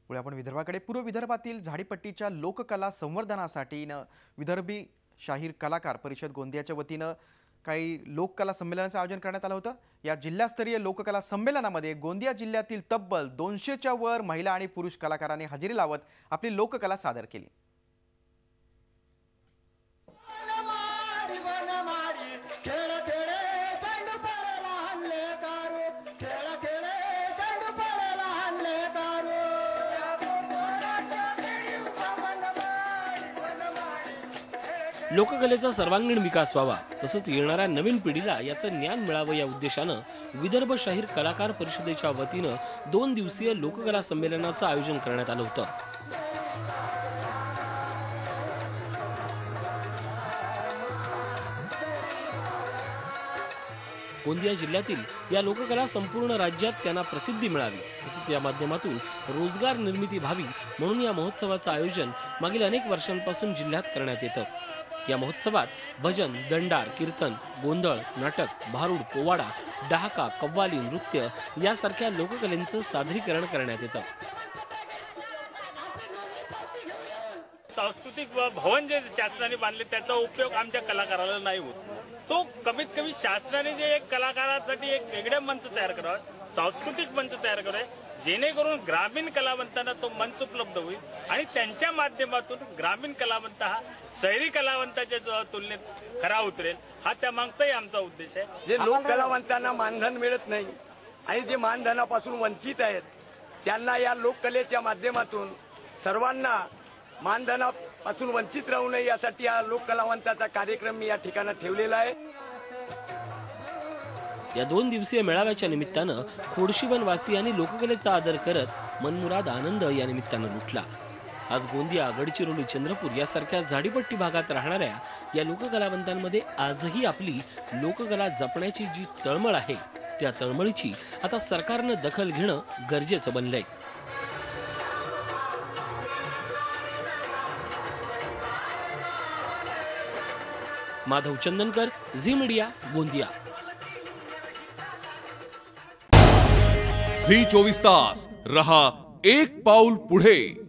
पुढे आपण विदर्भाकडे पूर्व विदर्भातील झाडीपट्टीच्या लोककला संवर्धनासाठी विदर्भी शाहीर कलाकार परिषद गोंदियाच्या वतीने काही लोककला संमेलनाचे आयोजन करण्यात आले होते। या जिल्हास्तरीय लोककला संमेलनामध्ये गोंदिया जिल्ह्यातील तब्बल 200च्या वर महिला आणि पुरुष कलाकारांनी हजेरी लावत आपली लोककला सादर केली। लोककलेचा सर्वांगीण विकास व्हावा तसंच येणाऱ्या नवीन पिढीला याचं ज्ञान मिळावं या उद्देशानं विदर्भ शाहीर कलाकार परिषदेच्या वतीनं 2 दिवसीय लोककला संमेलनाचं आयोजन करण्यात आलं होतं। गोंदिया जिल्ह्यातील या लोककला संपूर्ण राज्यात त्यांना प्रसिद्धी मिळावी तसंच या माध्यमातून रोजगार निर्मिती व्हावी म्हणून या महोत्सवाचं आयोजन मागील अनेक वर्षांपासून जिल्ह्यात करण्यात येतं। या महोत्सवात भजन, दंडार, कीर्तन, गोंधळ, नाटक, भारूड, पोवाडा, डहाका, कव्वाली, नृत्य यासारख्या लोककलेंचं सादरीकरण करण्यात येतं। सांस्कृतिक भवन जे शासनाने बांधले त्याचा उपयोग आमच्या कलाकाराला नाही होत। तो कमीत कमी शासनाने जे एक कलाकारांसाठी एक वेगळे मंच तयार करावा, सांस्कृतिक मंच तयार करावे, जेणेकरून ग्रामीण कलावंतांना तो मंच उपलब्ध होईल आणि त्यांच्या माध्यमातून ग्रामीण कलावंत हा शहरी कलावंताच्या तुलनेत खरा उतरेल, हा त्यामागचाही आमचा उद्देश आहे। जे लोक कलावंतांना मानधन मिळत नाही आणि जे मानधनापासून वंचित आहेत त्यांना या लोककलेच्या माध्यमातून सर्वांना मानधनापासून वंचित राहू नये यासाठी हा लोककलावंताचा कार्यक्रम मी या ठिकाणी ठेवलेला आहे। या 2 दिवसीय मेळाव्याच्या निमित्तानं खोडशिवनवासियांनी लोककलेचा आदर करत मनमुराद आनंद या निमित्तानं लुटला। आज गोंदिया, गडचिरोली, चंद्रपूर यासारख्या झाडीपट्टी भागात राहणाऱ्या या लोककलावंतांमध्ये आजही आपली लोककला जपण्याची जी तळमळ आहे त्या तळमळीची आता सरकारनं दखल घेणं गरजेचं बनलंय। माधव चंदनकर, झी मीडिया, गोंदिया। झी 24 तास रहा एक पाऊल पुढे।